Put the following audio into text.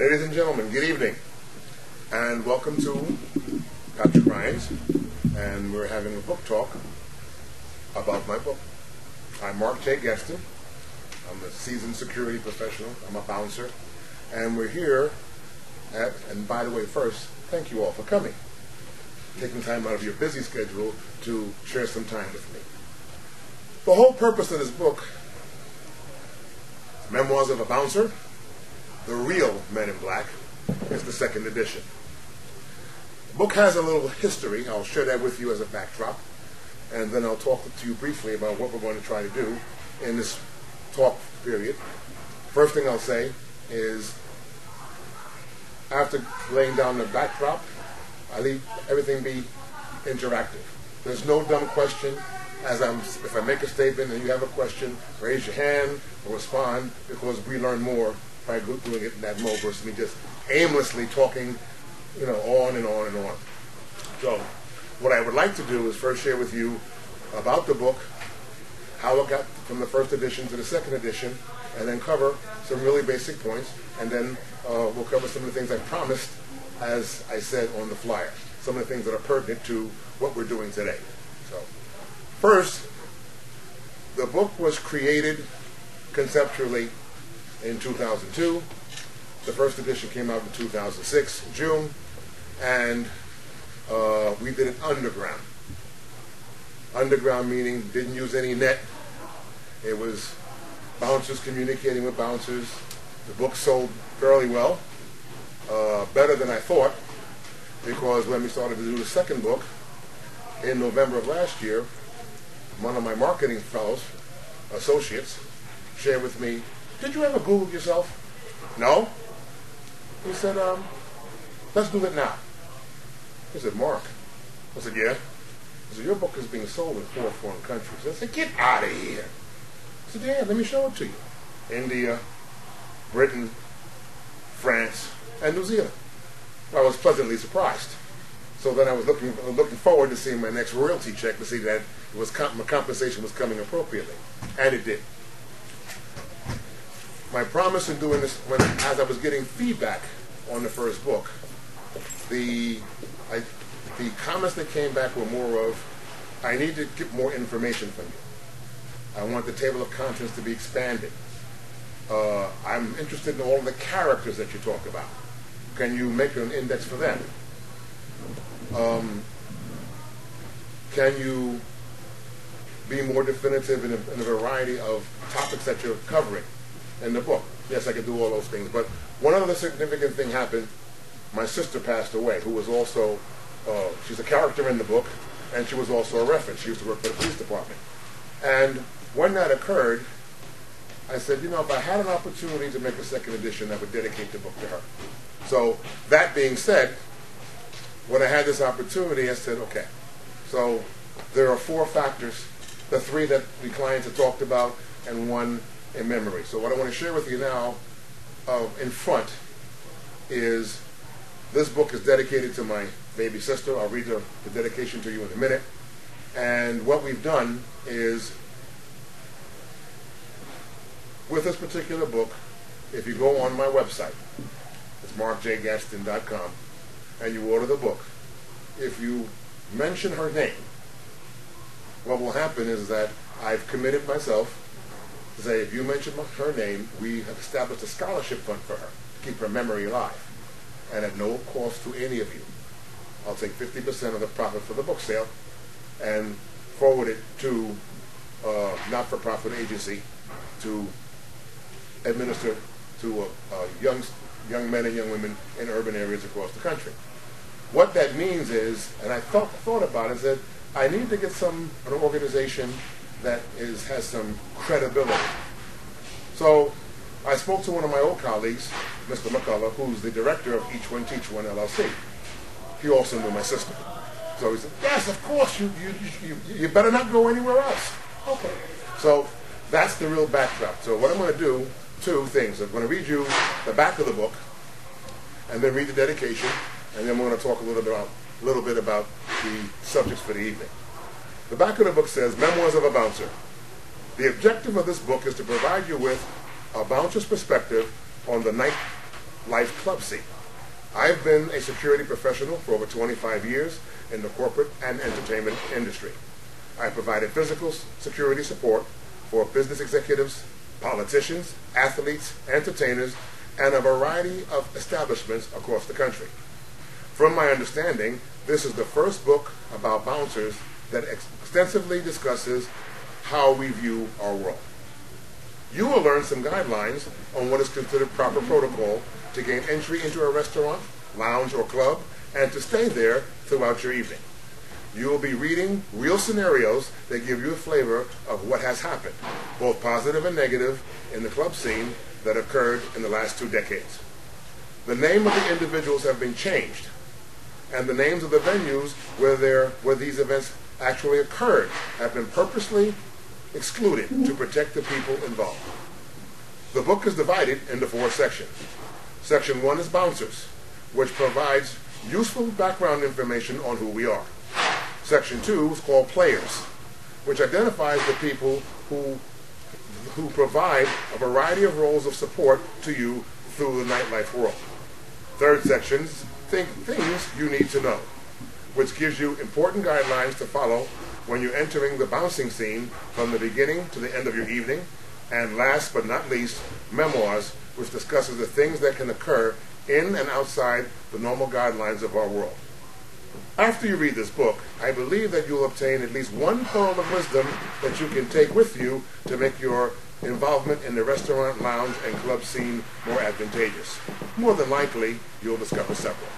Ladies and gentlemen, good evening, and welcome to Dr. Grimes, and we're having a book talk about my book. I'm Mark J. Gadsden. I'm a seasoned security professional. I'm a bouncer, and we're here and by the way, first, thank you all for coming, taking time out of your busy schedule to share some time with me. The whole purpose of this book, Memoirs of a Bouncer, The Real Men in Black, is the second edition. The book has a little history. I'll share that with you as a backdrop, and then I'll talk to you briefly about what we're going to try to do in this talk period. First thing I'll say is, after laying down the backdrop, I leave everything be interactive. There's no dumb question. If I make a statement and you have a question, raise your hand or respond, because we learn more by doing it in that mode versus me just aimlessly talking, on and on and on. So, what I would like to do is first share with you about the book, how it got from the first edition to the second edition, and then cover some really basic points, and then we'll cover some of the things I promised, as I said on the flyer, some of the things that are pertinent to what we're doing today. So, first, the book was created conceptually in 2002. The first edition came out in 2006, June, and we did it underground. Underground meaning didn't use any net. It was bouncers communicating with bouncers. The book sold fairly well, better than I thought, because when we started to do the second book in November of last year, one of my marketing fellows, associates, shared with me, "Did you ever Google yourself?" "No." He said, "Let's do it now." He said, "Mark." I said, "Yeah." He said, "Your book is being sold in 4 foreign countries." I said, "Get out of here." I said, "Yeah, let me show it to you." India, Britain, France, and New Zealand. I was pleasantly surprised. So then I was looking forward to seeing my next royalty check to see that my compensation was coming appropriately. And it did. My promise in doing this, as I was getting feedback on the first book, the comments that came back were more of, I need to get more information from you. I want the table of contents to be expanded. I'm interested in all of the characters that you talk about. Can you make an index for them? Can you be more definitive in a variety of topics that you're covering in the book? Yes, I can do all those things. But one other significant thing happened. My sister passed away, who was also, she's a character in the book, and she was also a reference. She used to work for the police department. And when that occurred, I said, if I had an opportunity to make a second edition, I would dedicate the book to her. So, that being said, when I had this opportunity, I said, okay. So, there are 4 factors, the 3 that the clients have talked about, and 1 in memory. So what I want to share with you now in front is, this book is dedicated to my baby sister. I'll read the dedication to you in a minute. And what we've done is, with this particular book, if you go on my website, it's markjgadsden.com, and you order the book, if you mention her name, what will happen is that I've committed myself to say, if you mention her name, we have established a scholarship fund for her to keep her memory alive, and at no cost to any of you. I'll take 50% of the profit for the book sale and forward it to a not-for-profit agency to administer to young men and young women in urban areas across the country. What that means is, and I thought about it and said, I need to get an organization that has some credibility. So I spoke to one of my old colleagues, Mr. McCullough, who's the director of Each One Teach One LLC. He also knew my sister. So he said, yes, of course, you better not go anywhere else. Okay. So that's the real backdrop. So what I'm going to do, 2 things. I'm going to read you the back of the book, and then read the dedication, and then we're going to talk a little bit about the subjects for the evening. The back of the book says, Memoirs of a Bouncer. The objective of this book is to provide you with a bouncer's perspective on the nightlife club scene. I've been a security professional for over 25 years in the corporate and entertainment industry. I provided physical security support for business executives, politicians, athletes, entertainers, and a variety of establishments across the country. From my understanding, this is the first book about bouncers that extensively discusses how we view our world. You will learn some guidelines on what is considered proper protocol to gain entry into a restaurant, lounge, or club, and to stay there throughout your evening. You will be reading real scenarios that give you a flavor of what has happened, both positive and negative, in the club scene that occurred in the last 2 decades. The name of the individuals have been changed, and the names of the venues where these events actually occurred have been purposely excluded to protect the people involved. The book is divided into 4 sections. Section 1 is Bouncers, which provides useful background information on who we are. Section 2 is called Players, which identifies the people who provide a variety of roles of support to you through the nightlife world. Third section is Things You Need to Know, which gives you important guidelines to follow when you're entering the bouncing scene from the beginning to the end of your evening. And last but not least, Memoirs, which discusses the things that can occur in and outside the normal guidelines of our world. After you read this book, I believe that you'll obtain at least one pearl of wisdom that you can take with you to make your involvement in the restaurant, lounge, and club scene more advantageous. More than likely, you'll discover several.